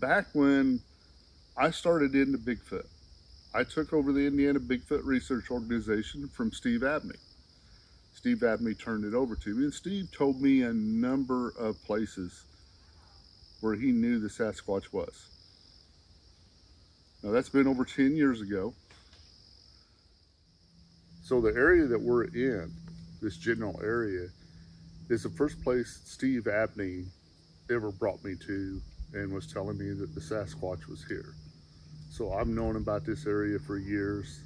back when I started into Bigfoot. I took over the Indiana Bigfoot Research Organization from Steve Abney. Steve Abney turned it over to me, and Steve told me a number of places where he knew the Sasquatch was. Now, that's been over 10 years ago. So the area that we're in, this general area, is the first place Steve Abney ever brought me to and was telling me that the Sasquatch was here. So I've known about this area for years,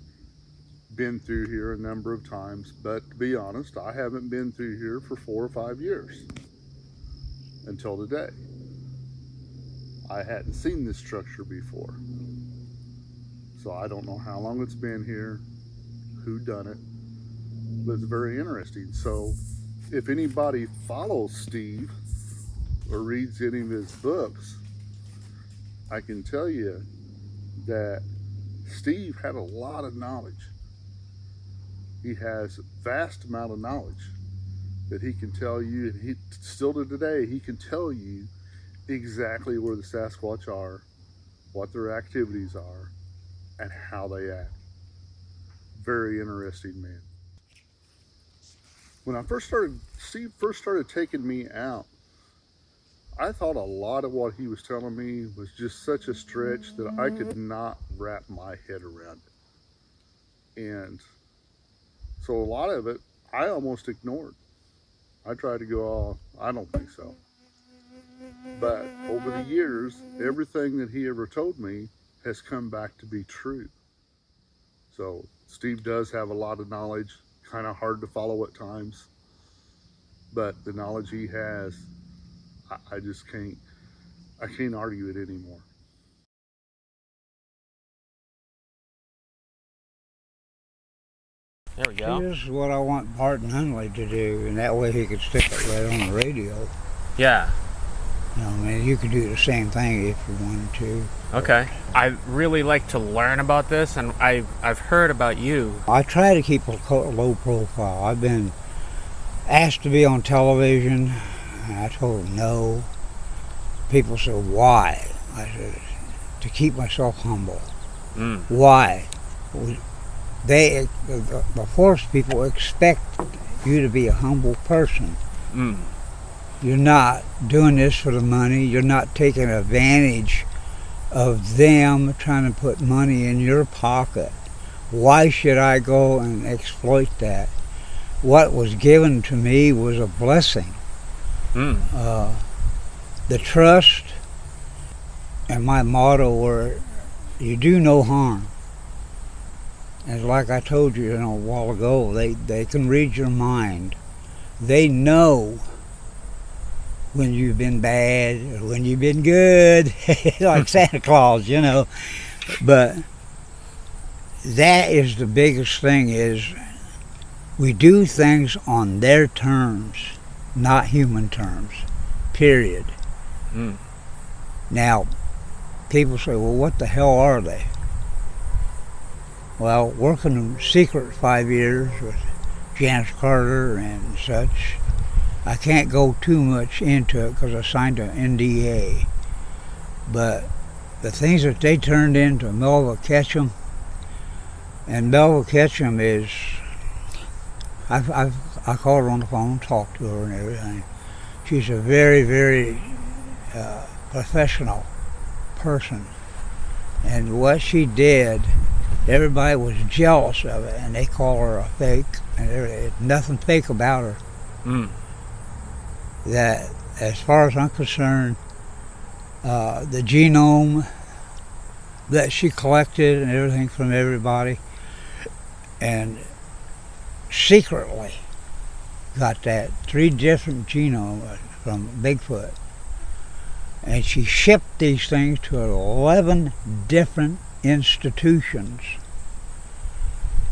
been through here a number of times, but to be honest, I haven't been through here for 4 or 5 years until today. I hadn't seen this structure before. So I don't know how long it's been here, who done it, but it's very interesting. So if anybody follows Steve or reads any of his books, I can tell you that Steve had a lot of knowledge. He has a vast amount of knowledge that he can tell you, and he still to today, he can tell you exactly where the Sasquatch are, what their activities are, and how they act. Very interesting man. When Steve first started taking me out, I thought a lot of what he was telling me was just such a stretch that I could not wrap my head around it. And so a lot of it, I almost ignored. I tried to go, oh, I don't think so. But over the years, everything that he ever told me has come back to be true. So Steve does have a lot of knowledge, kind of hard to follow at times, but the knowledge he has, I just can't argue it anymore. There we go. This is what I want Barton Hunley to do, and that way he could stick it right on the radio. Yeah. You know, I mean, you could do the same thing if you wanted to. Okay. I really like to learn about this, and I've heard about you. I try to keep a low profile. I've been asked to be on television, and I told them no. People said, why? I said, to keep myself humble. Why? The forest people expect you to be a humble person. You're not doing this for the money. You're not taking advantage of them trying to put money in your pocket. Why should I go and exploit that? What was given to me was a blessing. The trust and my motto were, you do no harm. And like I told you, a while ago, they can read your mind. They know when you've been bad or when you've been good, like Santa Claus, But that is the biggest thing, is we do things on their terms, not human terms, period. Now, people say, well, what the hell are they? Well, working in secret 5 years with Janice Carter and such, I can't go too much into it because I signed an NDA. But the things that they turned into Melva Ketchum, and Melva Ketchum is, I called her on the phone, talked to her and everything. She's a very, very professional person. And what she did, everybody was jealous of it, and they call her a fake, and there's nothing fake about her. That, as far as I'm concerned, the genome that she collected and everything from everybody, and secretly got that 3 different genomes from Bigfoot, and she shipped these things to 11 different institutions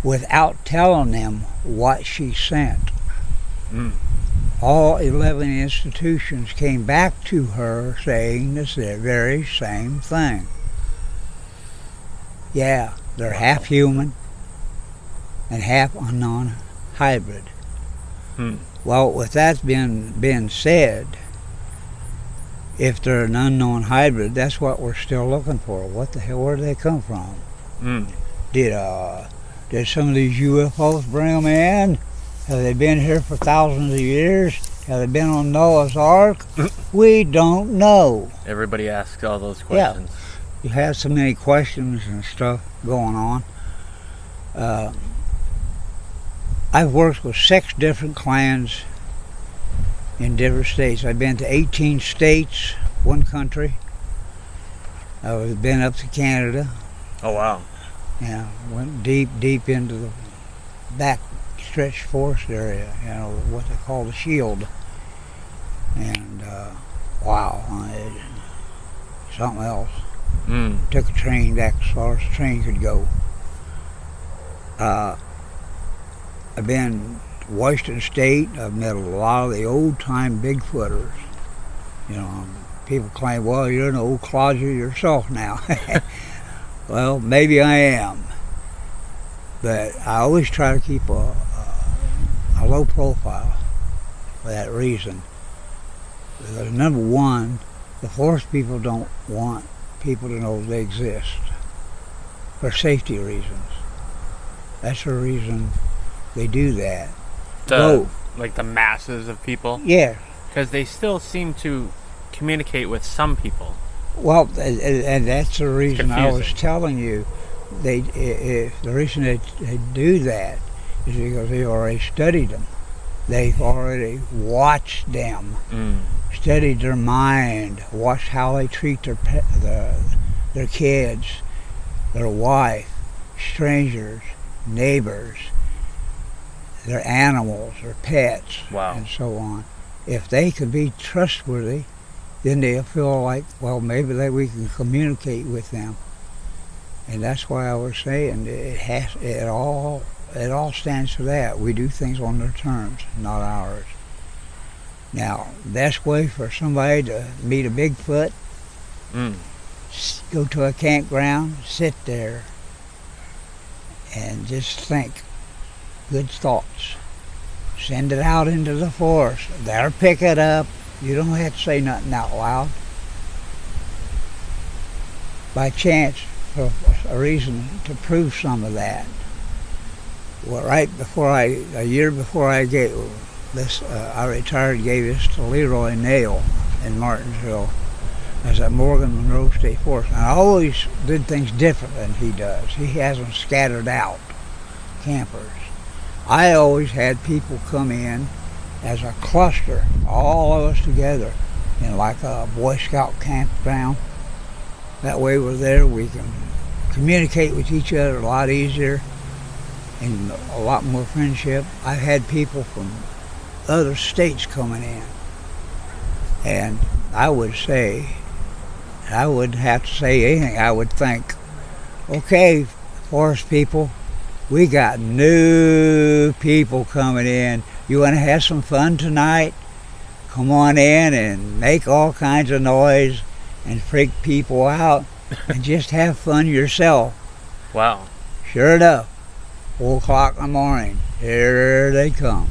without telling them what she sent. All 11 institutions came back to her saying the very same thing. Yeah, they're half human and half unknown hybrid. Well, with that being said, if they're an unknown hybrid, that's what we're still looking for. What the hell, where do they come from? Mm. Did some of these UFOs bring them in? Have they been here for thousands of years? Have they been on Noah's Ark? We don't know. Everybody asks all those questions. You have so many questions and stuff going on. I've worked with 6 different clans in different states. I've been to 18 states, 1 country. I've been up to Canada. Oh, wow. Yeah, went deep into the back stretch forest area, what they call the shield. And wow, something else. Took a train back as far as the train could go. I've been to Washington State. I've met a lot of the old-time Bigfooters. People claim, well, you're an old clodger yourself now. Well, maybe I am. But I always try to keep a low profile for that reason. Because number one, the forest people don't want people to know they exist for safety reasons. That's the reason they do that. Like the masses of people? Yeah. Because they still seem to communicate with some people. Well, and that's the reason I was confusing. telling you. The reason they do that is because they've already studied them. They've already watched them, studied their mind, watched how they treat their kids, their wife, strangers, neighbors, their animals, their pets, and so on. If they can be trustworthy, then they'll feel like, well, maybe we can communicate with them. And that's why I was saying it all stands for that. We do things on their terms, not ours. Now, best way for somebody to meet a Bigfoot, go to a campground, sit there, and just think good thoughts. Send it out into the forest. They'll pick it up. You don't have to say nothing out loud. By chance, for a reason to prove some of that. Well, a year before I gave this, I retired, gave this to Leroy Nail in Martinsville. I was at Morgan Monroe State Forest. And I always did things different than he does. He has them scattered out, campers. I always had people come in as a cluster, all of us together, in like a Boy Scout campground. That way we're there, we can communicate with each other a lot easier and a lot more friendship. I've had people from other states coming in, and I would say, I wouldn't have to say anything. I would think, okay, forest people, we got new people coming in. You want to have some fun tonight? Come on in and make all kinds of noise and freak people out and just have fun yourself. Wow. Sure enough, 4 o'clock in the morning, here they come.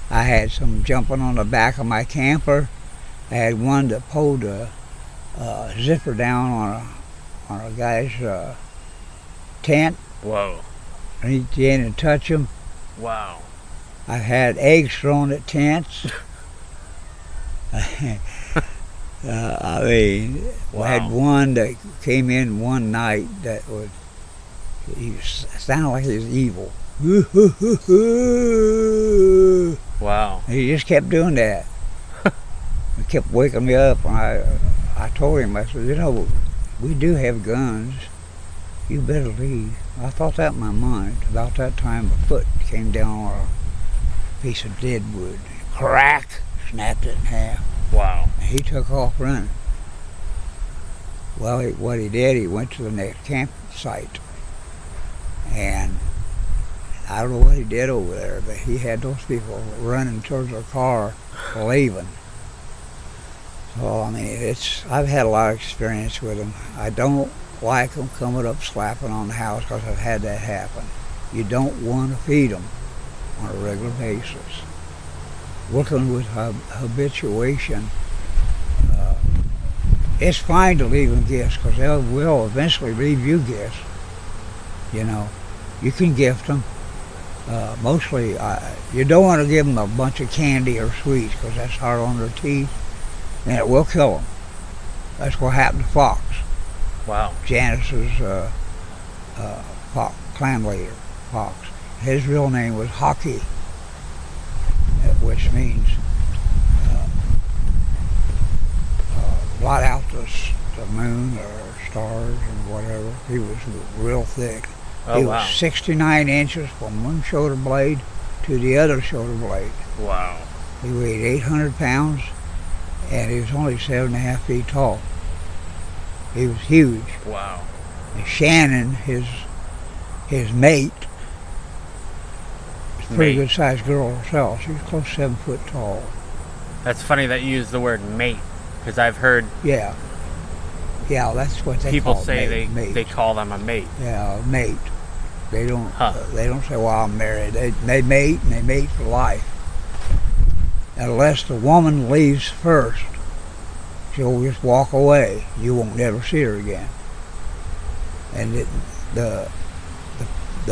I had some jumping on the back of my camper. I had one that pulled a zipper down on a guy's tent. Whoa. Reach in and touch them. Wow. I had eggs thrown at tents. I mean, Wow. I had one that came in one night that sounded like he was evil. Wow. He just kept doing that. He kept waking me up, and I told him, I said, we do have guns. You better leave. I thought that in my mind. About that time, a foot came down on a piece of dead wood. Crack! Snapped it in half. Wow. He took off running. Well, what he did, he went to the next campsite. And I don't know what he did over there, but he had those people running towards their car, leaving. So, I mean, I've had a lot of experience with them. I don't like them coming up slapping on the house because I've had that happen. You don't want to feed them on a regular basis. Working with habituation, it's fine to leave them gifts because they will eventually leave you gifts. You know, you can gift them. Mostly, you don't want to give them a bunch of candy or sweets because that's hard on their teeth, and it will kill them. That's what happened to Fox. Wow. Janice's clan leader, Fox. His real name was Hockey, which means blot out the moon or stars or whatever. He was real thick. Oh, He wow. was 69 inches from one shoulder blade to the other shoulder blade. Wow. He weighed 800 pounds, and he was only 7.5 feet tall. He was huge. Wow. And Shannon, his mate, was a pretty Mate. good sized girl herself. She was close to 7 foot tall. That's funny that you use the word mate, because I've heard Yeah. Yeah, that's what they people call say mate. they call them a mate. Yeah, mate. They don't. Huh. They don't say, "Well, I'm married." They mate, and they mate for life. Unless the woman leaves first, she'll just walk away. You won't never see her again. And the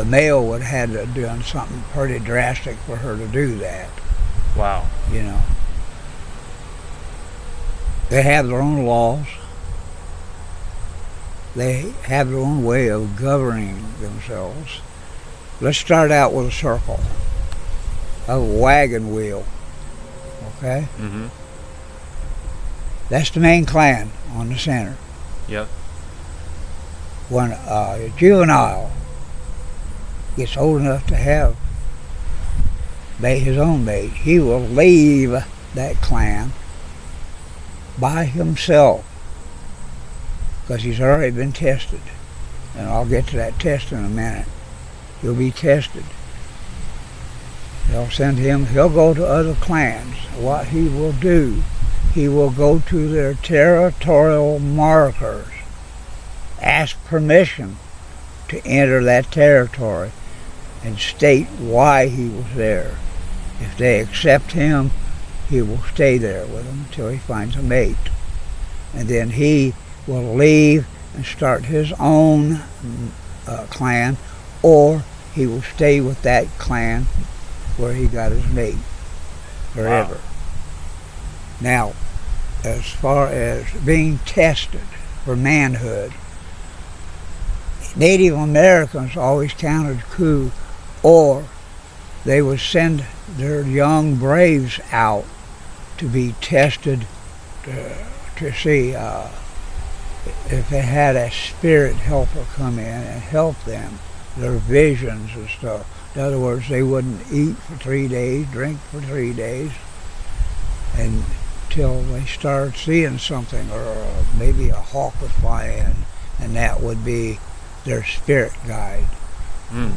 male would have to have done something pretty drastic for her to do that. Wow. You know. They have their own laws. They have their own way of governing themselves. Let's start out with a circle, a wagon wheel, okay? Mm-hmm. That's the main clan on the center. Yep. When a juvenile gets old enough to have his own mate, he will leave that clan by himself, because he's already been tested. And I'll get to that test in a minute. He'll be tested. They'll send him, he'll go to other clans. What he will do, he will go to their territorial markers, ask permission to enter that territory, and state why he was there. If they accept him, he will stay there with them until he finds a mate. And then he will leave and start his own clan, or he will stay with that clan where he got his mate forever. Wow. Now, as far as being tested for manhood, Native Americans always counted coup, or they would send their young braves out to be tested to see if they had a spirit helper come in and help them, their visions and stuff. In other words, they wouldn't eat for 3 days, drink for 3 days, until they started seeing something, or maybe a hawk would fly in, and that would be their spirit guide. Mm.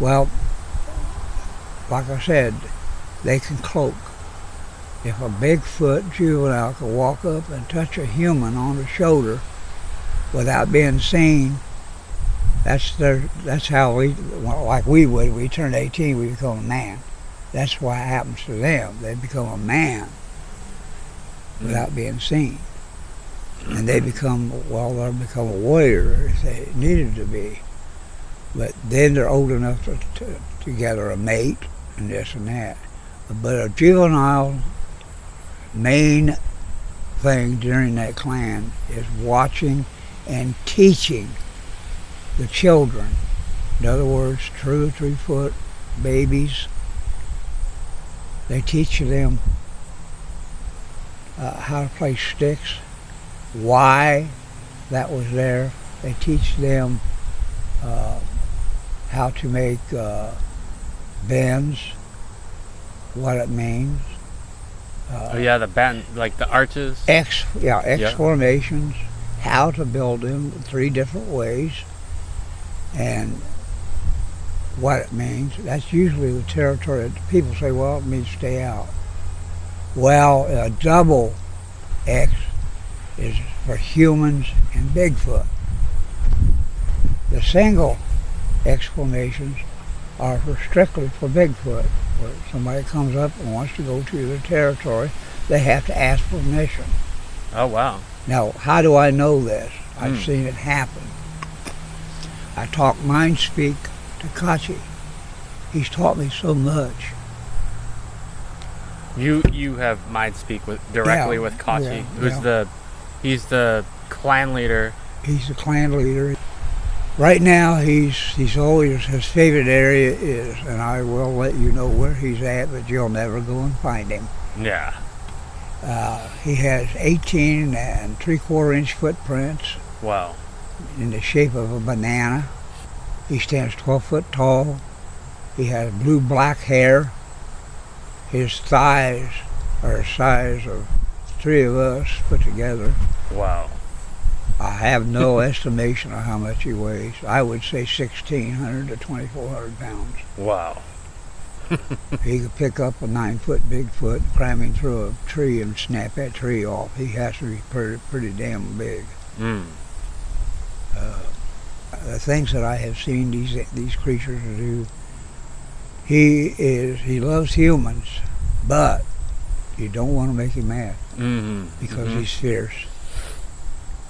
Well, like I said, they can cloak. If a Bigfoot juvenile could walk up and touch a human on the shoulder without being seen, that's how we would. We turn 18, we become a man. That's what happens to them. They become a man without being seen. And they'll become a warrior if they needed to be. But then they're old enough to gather a mate and this and that. But a juvenile main thing during that clan is watching and teaching the children. In other words, 2 or 3 foot babies. They teach them how to play sticks, why that was there. They teach them how to make bends, what it means. Oh yeah, the bend, like the arches. X Yeah. formations, how to build them 3 different ways, and what it means. That's usually the territory. People say, well, it means stay out. Well, a double X is for humans and Bigfoot. The single exclamations are strictly for Bigfoot. Where somebody comes up and wants to go to their territory, they have to ask permission. Oh wow. Now, how do I know this? I've seen it happen. I talk mind speak to Kachi. He's taught me so much. You have mind speak directly with Kachi, he's the clan leader. He's the clan leader. Right now, he's always, his favorite area is, and I will let you know where he's at, but you'll never go and find him. Yeah. He has 18 and 3/4 inch footprints. Wow. In the shape of a banana. He stands 12 foot tall. He has blue-black hair. His thighs are the size of 3 of us put together. Wow. I have no estimation of how much he weighs. I would say 1,600 to 2,400 pounds. Wow. He could pick up a 9-foot Bigfoot, cram him through a tree and snap that tree off. He has to be pretty damn big. The things that I have seen these creatures do, he loves humans, but you don't want to make him mad because he's fierce.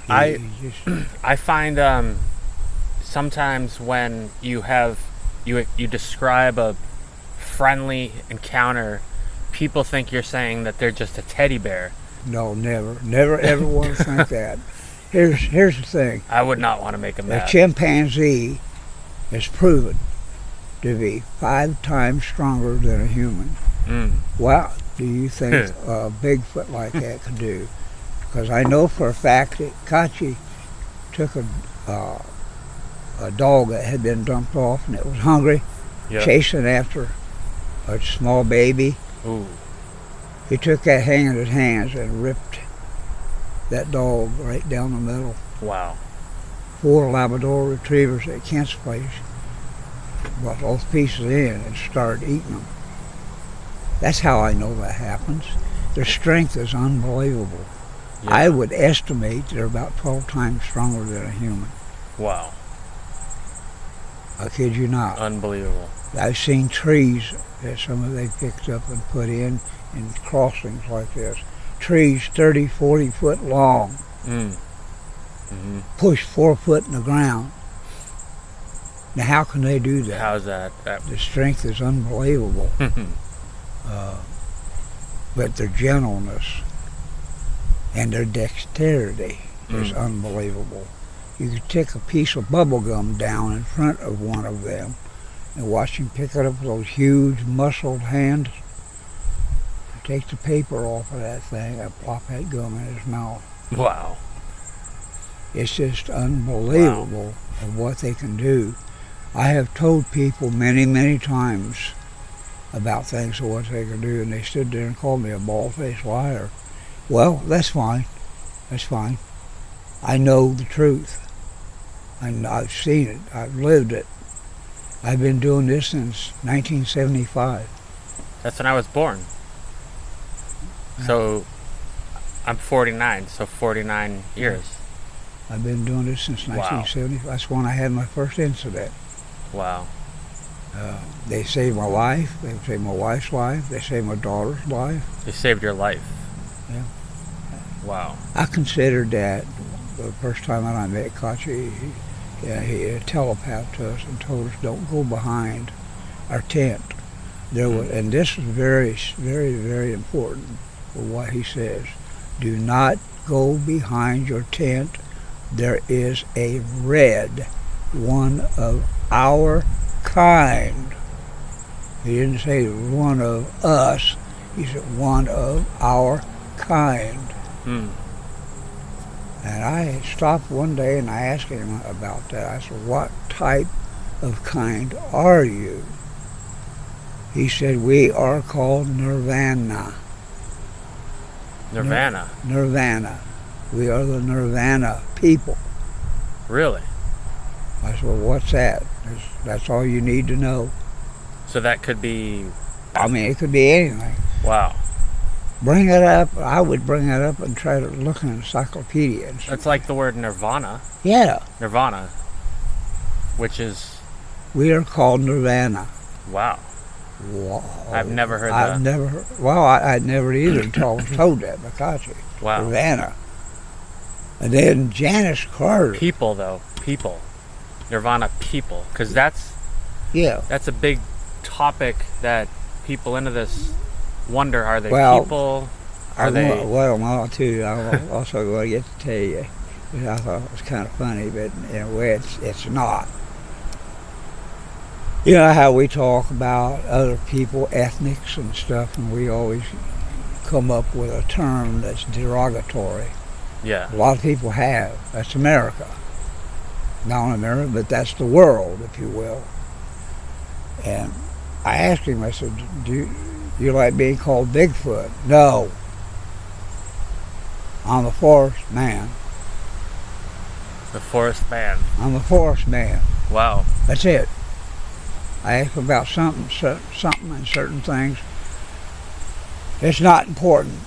I find sometimes when you describe a friendly encounter, people think you're saying that they're just a teddy bear. No, never ever want to think that. Here's the thing. I would not want to make them mad. A chimpanzee is proven to be 5 times stronger than a human. What do you think a Bigfoot like that could do? Because I know for a fact that Kachi took a dog that had been dumped off and it was hungry, chasing after a small baby. Ooh. He took that hang in his hands and ripped that dog right down the middle. Wow. 4 Labrador retrievers at Kent's place brought those pieces in and started eating them. That's how I know that happens. Their strength is unbelievable. Yeah. I would estimate they're about 12 times stronger than a human. Wow. I kid you not. Unbelievable. I've seen trees that some of they picked up and put in crossings like this. Trees 30, 40 foot long. Push 4 foot in the ground. Now how can they do that? How's that? The strength is unbelievable. But their gentleness and their dexterity is unbelievable. You could take a piece of bubble gum down in front of one of them and watch him pick it up with those huge muscled hands. Take the paper off of that thing and plop that gum in his mouth. Wow. It's just unbelievable of what they can do. I have told people many, many times about things of what they can do, and they stood there and called me a bald-faced liar. Well, that's fine. That's fine. I know the truth. And I've seen it. I've lived it. I've been doing this since 1975. That's when I was born. So I'm 49, so 49 years. I've been doing this since 1970. That's when I had my first incident. Wow. They saved my life. They saved my wife's life. They saved my daughter's life. They saved your life. Yeah. Wow. I considered that the first time that I met Kachi, he telepath to us and told us, don't go behind our tent. There was, and this is very, very, very important for what he says. Do not go behind your tent. There is a red, one of our kind. He didn't say one of us. He said one of our kind. And I stopped one day and I asked him about that. I said, what type of kind are you? He said, we are called Nirvana. Nirvana? Nirvana. We are the Nirvana people. Really? I said, well, what's that? That's all you need to know. So that could be... I mean, it could be anything. Wow. Bring it up. I would bring it up and try to look in an encyclopedia. It's like the word nirvana. Yeah. Nirvana. Which is... We are called Nirvana. Wow. Wow. I've never heard that. Well, I'd never either until I was told that by Kachi. Wow. Nirvana. And then Janice Carter. People, though. People. Nirvana people. Because that's Yeah. a big topic that people into this wonder, are they Well, people? Are they... Well, too, I'm also going to get to tell you, which I thought was kind of funny, but in a way it's not. You know how we talk about other people, ethnics and stuff, and we always come up with a term that's derogatory. Yeah. A lot of people have. That's America. Not America, but that's the world, if you will. And I asked him, I said, do you like being called Bigfoot? No. I'm a forest man. The forest man. I'm a forest man. Wow. That's it. I asked him about something and certain things. It's not important.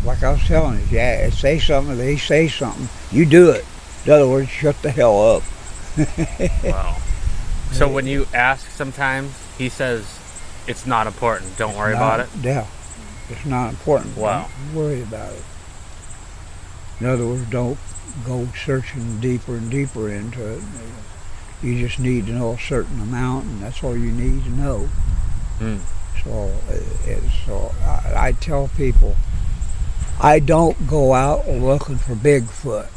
Like I was telling you, yeah, say something, they say something, you do it. In other words, shut the hell up. Wow. So when you ask sometimes, he says, it's not important, don't worry about it? Yeah, it's not important. Wow. Don't worry about it. In other words, don't go searching deeper and deeper into it. You just need to know a certain amount, and that's all you need to know. Mm. So I tell people, I don't go out looking for Bigfoot.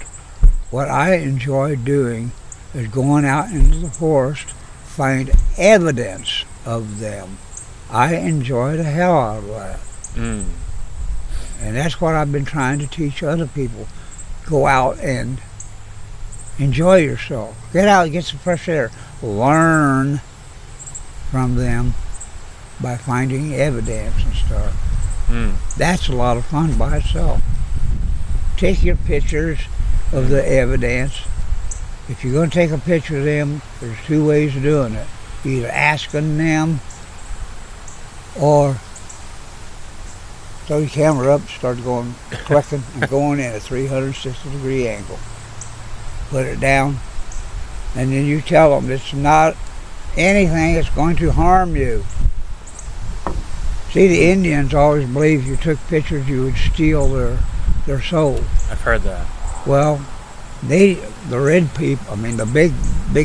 What I enjoy doing is going out into the forest, find evidence of them. I enjoy the hell out of that. Mm. And that's what I've been trying to teach other people. Go out and enjoy yourself. Get out and get some fresh air. Learn from them by finding evidence and stuff. Mm. That's a lot of fun by itself. Take your pictures of the evidence. If you're going to take a picture of them, there's two ways of doing it. Either asking them or throw your camera up, start going, clicking and going in a 360-degree angle. Put it down, and then you tell them it's not anything that's going to harm you. See, the Indians always believed you took pictures, you would steal their soul. I've heard that. Well, the red people, I mean the big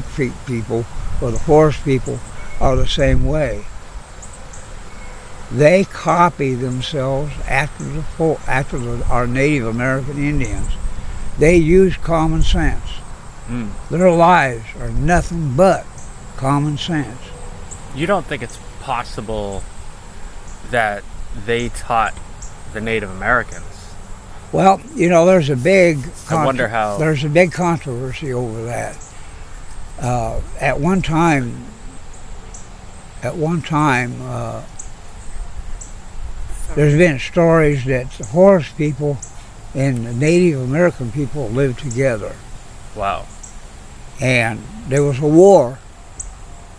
feet people, or the forest people, are the same way. They copy themselves after our Native American Indians. They use common sense. Mm. Their lives are nothing but common sense. You don't think it's possible that they taught the Native Americans? Well, you know, there's a big controversy over that. At one time, there's been stories that the forest people and the Native American people lived together. Wow. And there was a war,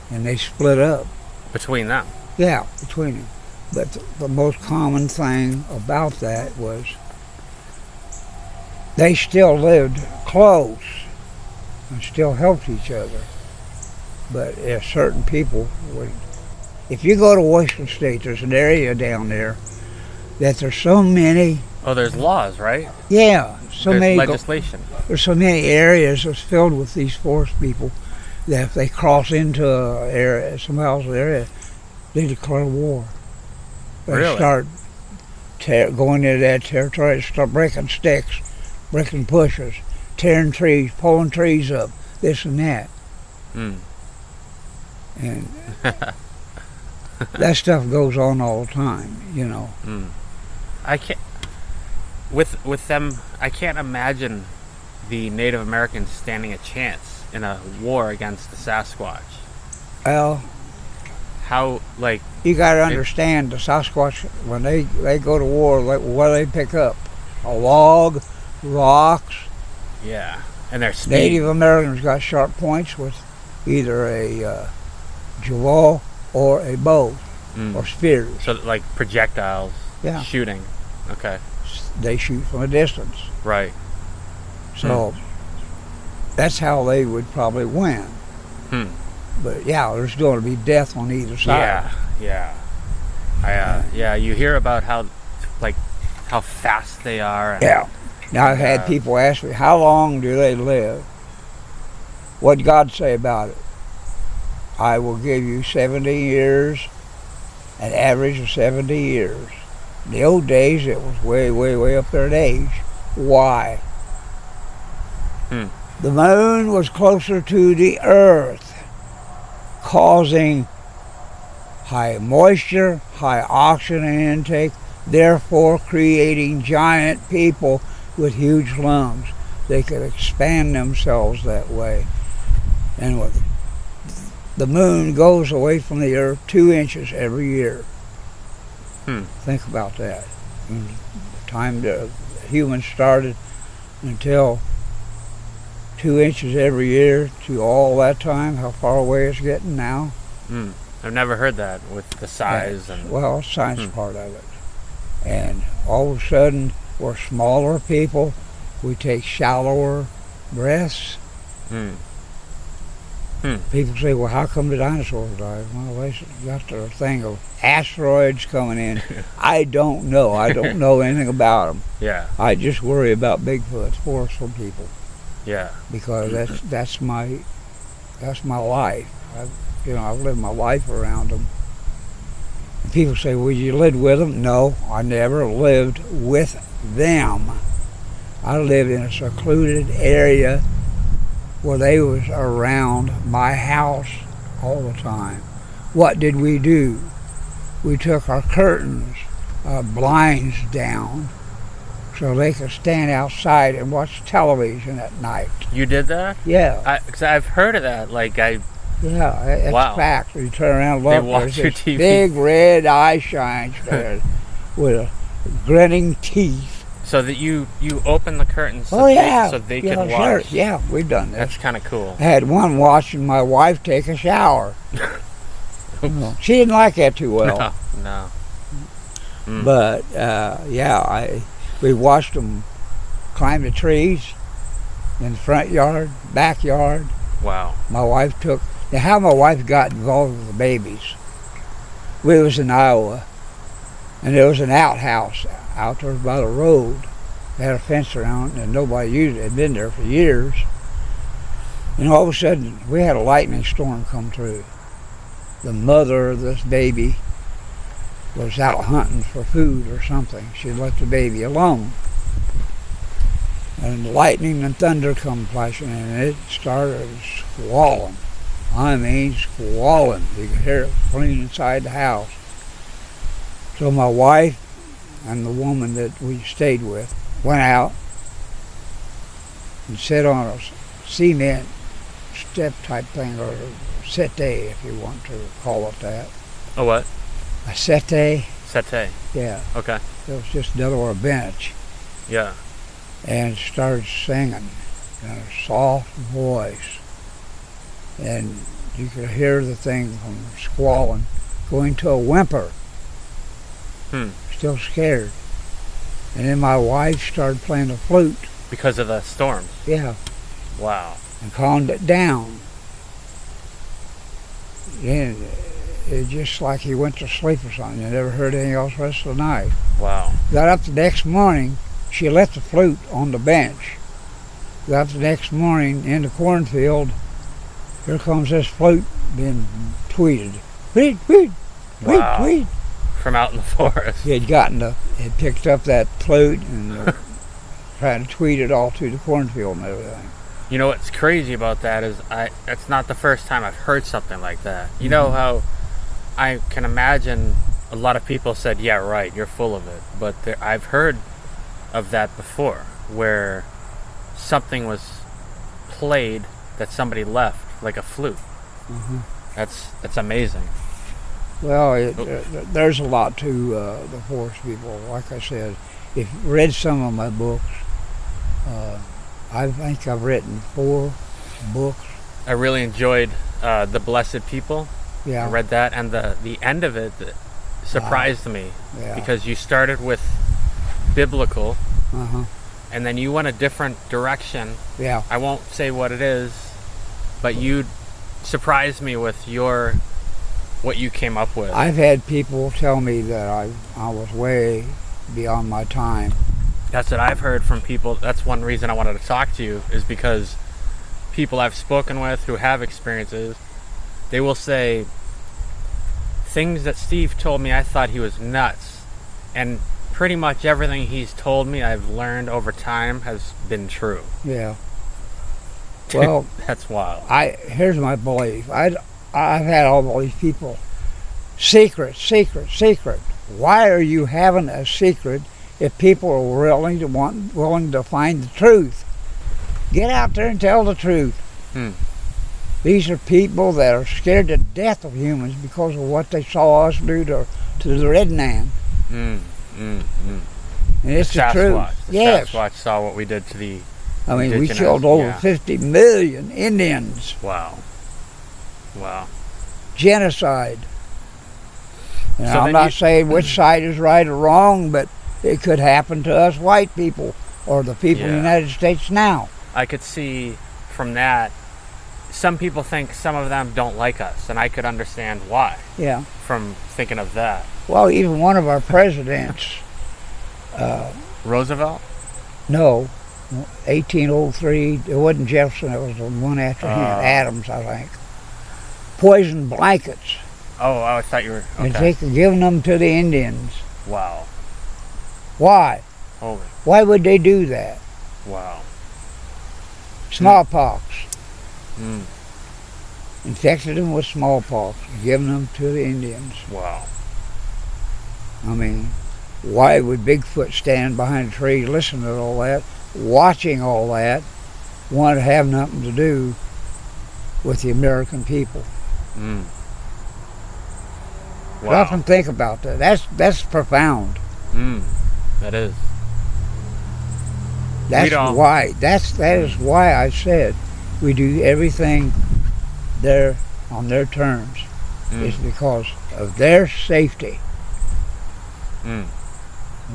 and they split up. Between them? Yeah, between them. But the most common thing about that was they still lived close and still helped each other. But certain people would. If you go to Washington State, there's an area down there that there's so many. Oh, there's laws, right? Yeah, There's legislation. There's so many areas that's filled with these forest people that if they cross into somebody else's area, they declare war. They Really? start going into that territory, start breaking sticks, breaking bushes, tearing trees, pulling trees up, this and that. Mm. And that stuff goes on all the time, you know. Mm. I can't. With them, I can't imagine the Native Americans standing a chance in a war against the Sasquatch. Well, How, like... you got to understand the Sasquatch, when they go to war, what do they pick up? A log, rocks. Yeah, and they're speed. Native Americans got sharp points with either a javelin or a bow or spears. So, like projectiles, Yeah. shooting. Okay. They shoot from a distance. Right. So that's how they would probably win. Hmm. But yeah, there's going to be death on either side. Yeah. You hear about how fast they are. And Yeah. Now, I've had people ask me, how long do they live? What'd God say about it? I will give you 70 years, an average of 70 years. In the old days, it was way, way, way up there in age. Why? The moon was closer to the earth, causing high moisture, high oxygen intake, therefore creating giant people with huge lungs. They could expand themselves that way. And the moon goes away from the earth 2 inches every year. Think about that. From the time the humans started until 2 inches every year to all that time, how far away it's getting now. I've never heard that with the size. Well, science part of it. And all of a sudden, we're smaller people. We take shallower breaths. People say, well, how come the dinosaurs died? Well, they got their thing of asteroids coming in. I don't know. I don't know anything about them. Yeah. I just worry about Bigfoot, forestful people. Yeah. Because that's my life. I've lived my life around them. And people say, well, you lived with them? No, I never lived with them. I lived in a secluded area where they was around my house all the time. What did we do? We took our curtains, blinds down, so they could stand outside and watch television at night. You did that? Yeah. Because I've heard of that. Yeah, it's wow. fact. You turn around and look, They watch your there's this TV. big red eye shines there with grinning teeth. So that you open the curtains so they could watch. Sure. Yeah, we've done this. That's kind of cool. I had one watching my wife take a shower. She didn't like that too well. No. But, we watched them climb the trees in the front yard, backyard. Wow. My wife now how my wife got involved with the babies. We was in Iowa, and there was an outhouse out there by the road. They had a fence around it, and nobody used it. It had been there for years. And all of a sudden, we had a lightning storm come through. The mother of this baby was out hunting for food or something. She left the baby alone. And lightning and thunder come flashing, and it started squalling. I mean, squalling. You could hear it clean inside the house. So my wife and the woman that we stayed with went out and sat on a cement step type thing, or a settee, if you want to call it that. A what? A settee. Settee. Yeah. Okay. It was just another or a bench. Yeah. And started singing in a soft voice. And you could hear the thing from squalling going to a whimper. Still scared. And then my wife started playing the flute. Because of the storms? Yeah. Wow. And calmed it down. And it just like he went to sleep or something. You never heard anything else the rest of the night. Wow. Got up the next morning. She left the flute on the bench. Got up the next morning in the cornfield. Here comes this flute being tweeted. Tweet, tweet, tweet, wow. tweet. From out in the forest. He had picked up that flute and trying to tweet it all through the cornfield and everything. You know what's crazy about that is it's not the first time I've heard something like that. You know how I can imagine a lot of people said, yeah, right, you're full of it. But I've heard of that before, where something was played that somebody left, like a flute. That's amazing. Well, there's a lot to the forest people. Like I said, if you read some of my books, I think I've written 4 books. I really enjoyed The Blessed People. Yeah. I read that, and the end of it surprised me. Yeah. Because you started with biblical, and then you went a different direction. Yeah. I won't say what it is, but you surprised me with what you came up with. I've had people tell me that I was way beyond my time. That's what I've heard from people. That's one reason I wanted to talk to you, is because people I've spoken with who have experiences, they will say things that Steve told me, I thought he was nuts. And pretty much everything he's told me, I've learned over time, has been true. Yeah. Well, that's wild. Here's my belief. I've had all these people, secret. Why are you having a secret if people are willing to find the truth? Get out there and tell the truth. These are people that are scared to death of humans because of what they saw us do to the red man. And it's the truth. Yes. Sasquatch saw what we did to the we killed over 50 million Indians. Wow. Genocide. And so I'm not saying which side is right or wrong, but it could happen to us white people or the people in the United States now. I could see from that, some people think some of them don't like us, and I could understand why. Yeah. From thinking of that. Well, even one of our presidents... Roosevelt? No. 1803, it wasn't Jefferson, it was the one after him, Adams, I think. Poisoned blankets. Oh, I thought you were... Okay. And giving them to the Indians. Wow. Why? Holy. Why would they do that? Wow. Smallpox. Infected them with smallpox, giving them to the Indians. Wow. I mean, why would Bigfoot stand behind a tree, listening to all that, watching all that, want to have nothing to do with the American people? Wow. Stop and think about that. That's profound. That is. That is why I said we do everything there on their terms. It's because of their safety.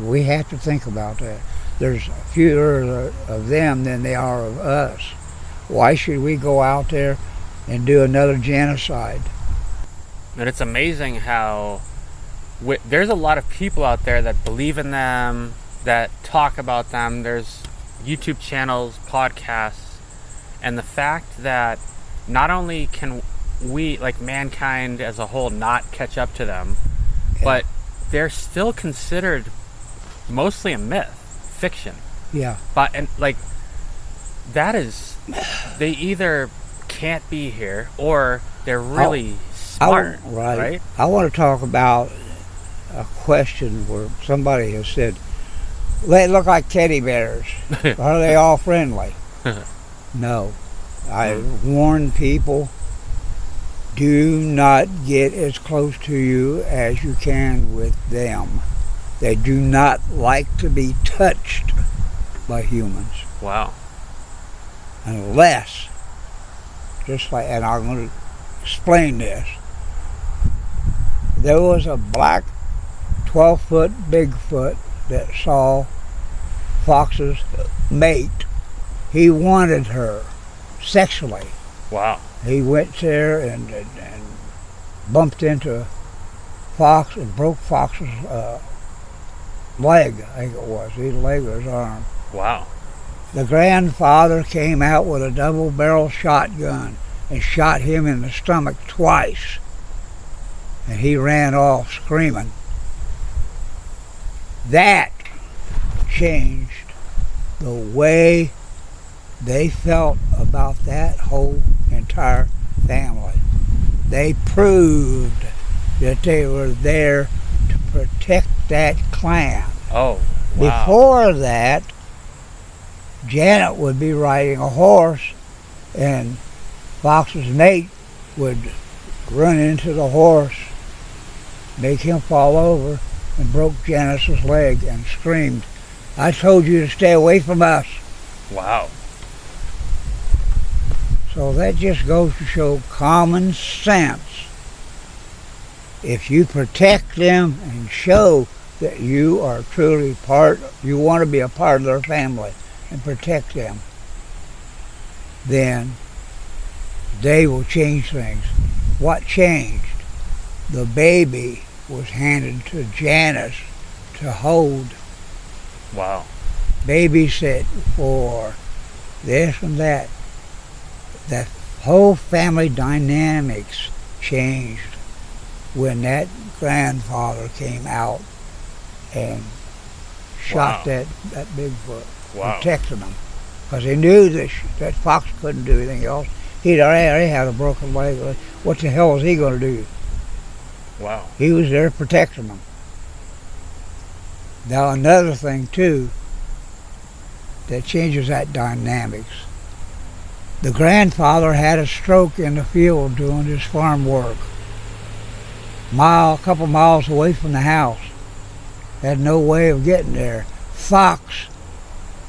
We have to think about that. There's fewer of them than there are of us. Why should we go out there and do another genocide? And it's amazing how there's a lot of people out there that believe in them, that talk about them. There's YouTube channels, podcasts, and the fact that not only can we, like mankind as a whole, not catch up to them, but they're still considered mostly a myth, fiction. Yeah. But and like that is, they either can't be here or they're really smart, right? I want to talk about a question where somebody has said, they look like teddy bears. Are they all friendly? No. I warn people, do not get as close to you as you can with them. They do not like to be touched by humans. Wow. Unless, and I'm going to explain this. There was a black 12-foot Bigfoot that saw Fox's mate. He wanted her sexually. Wow. He went there and bumped into Fox and broke Fox's leg, I think it was, his leg or his arm. Wow. The grandfather came out with a double-barrel shotgun and shot him in the stomach twice. And he ran off screaming. That changed the way they felt about that whole entire family. They proved that they were there to protect that clan. Oh, wow. Before that, Janet would be riding a horse and Fox's mate would run into the horse, make him fall over, and broke Janice's leg and screamed, "I told you to stay away from us." Wow. So that just goes to show common sense. If you protect them and show that you are truly you want to be a part of their family and protect them, then they will change things. What changed? The baby was handed to Janice to hold. Wow. babysit for this and that. The whole family dynamics changed when that grandfather came out and shot that Bigfoot, protecting him. Because he knew that fox couldn't do anything else. He'd already had a broken leg. What the hell was he going to do? Wow. He was there protecting them. Now another thing too that changes that dynamics. The grandfather had a stroke in the field doing his farm work. A couple miles away from the house. Had no way of getting there. Fox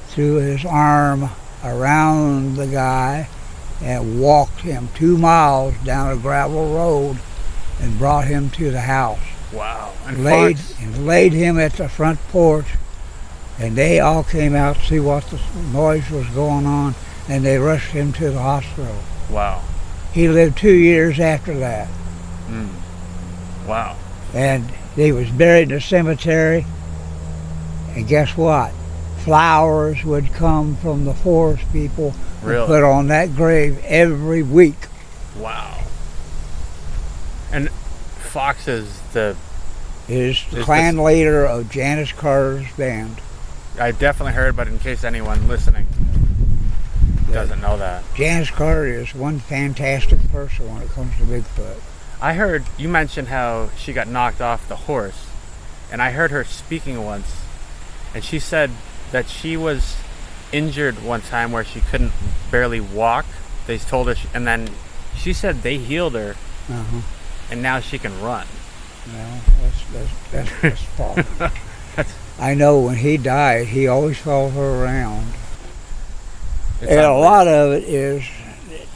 threw his arm around the guy and walked him 2 miles down a gravel road and brought him to the house. Wow. And laid him at the front porch, and they all came out to see what the noise was going on, and they rushed him to the hospital. Wow. He lived 2 years after that. Wow. And he was buried in a cemetery, and guess what? Flowers would come from the forest people and put on that grave every week. Wow. And Fox is the clan leader of Janice Carter's band. I definitely heard, but in case anyone listening doesn't know that. Janice Carter is one fantastic person when it comes to Bigfoot. I heard you mentioned how she got knocked off the horse, and I heard her speaking once, and she said that she was injured one time where she couldn't barely walk. They told her, and then she said they healed her, and now she can run. Well, that's false. I know when he died, he always followed her around. And a lot of it is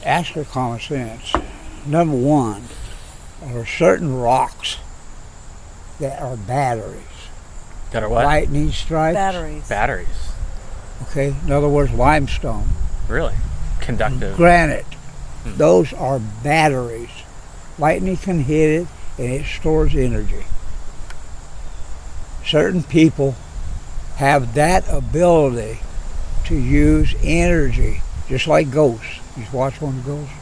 actually common sense. Number one, there are certain rocks that are batteries. That are what? Lightning strikes. Batteries. Okay, in other words, limestone. Really? Conductive. Granite. Those are batteries. Lightning can hit it and it stores energy. Certain people have that ability to use energy, just like ghosts. You watch one of the ghosts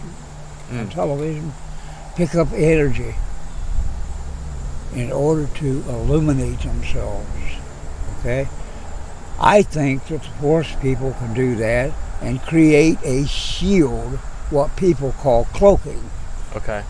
on television, pick up energy in order to illuminate themselves. Okay? I think that the forest people can do that and create a shield, what people call cloaking. Okay.